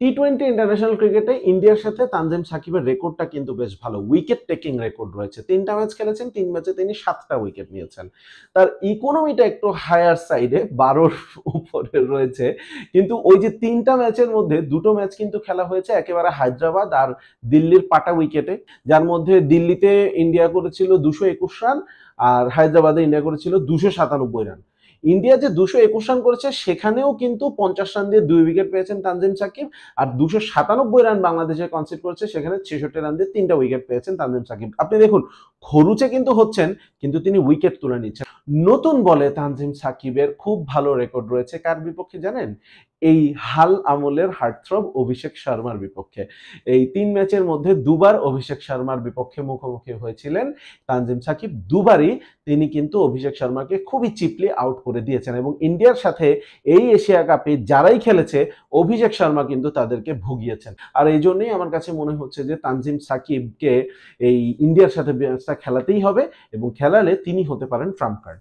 টি-20 international ক্রিকেটে ইন্ডিয়ার সাথে তানজিম সাকিবের রেকর্ডটা কিন্তু বেশ ভালো, উইকেট টেকিং রেকর্ড রয়েছে। 3টা ম্যাচ খেলেছেন, 3 ম্যাচে তিনি 7টা উইকেট নিয়েছেন। তার ইকোনমিটা একটু হায়ার সাইডে, 12র উপরে রয়েছে। কিন্তু ওই যে 3টা ম্যাচের মধ্যে 2টো ম্যাচ কিন্তু খেলা হয়েছে একেবারে হায়দ্রাবাদ আর দিল্লির পাটা উইকেটে, যার মধ্যে দিল্লিতে ইন্ডিয়া করেছিল 221 রান আর হায়দ্রাবাদে ইন্ডিয়া করেছিল 297 রান। ইন্ডিয়া যে 221 রান করেছে সেখানেও কিন্তু 50 রান দিয়ে 2 উইকেট পেয়েছেন তানজিম সাকিব, আর 297 রান বাংলাদেশে কনসিড করেছে, সেখানে 66 রান দিয়ে 3টা উইকেট পেয়েছেন তানজিম সাকিব। আপনি দেখুন খরুচে কিন্তু হচ্ছেন, কিন্তু তিনি উইকেট তুলে নিচ্ছেন। নতুন বলে তানজিম সাকিবের খুব ভালো রেকর্ড রয়েছে কার বিপক্ষে জানেন? এই হাল আমলের হার্টথ্রব অভিষেক শর্মার বিপক্ষে। এই 3 ম্যাচের মধ্যে দুবার অভিষেক শর্মার বিপক্ষে মুখোমুখি হয়েছিলেন তানজিম সাকিব, দুবারই তিনি কিন্তু অভিষেক শর্মাকে খুবই চিপলি আউট করে দিয়েছেন। এবং ইন্ডিয়ার সাথে এই এশিয়া কাপে যারাই খেলেছে অভিষেক শর্মা কিন্তু তাদেরকে ভুগিয়েছেন। আর এই জন্যই আমার কাছে মনে হচ্ছে যে তানজিম সাকিবকে এই ইন্ডিয়ার সাথে ম্যাচটা খেলাতেই হবে, এবং খেলালে তিনি হতে পারেন ট্রাম্প কার্ড।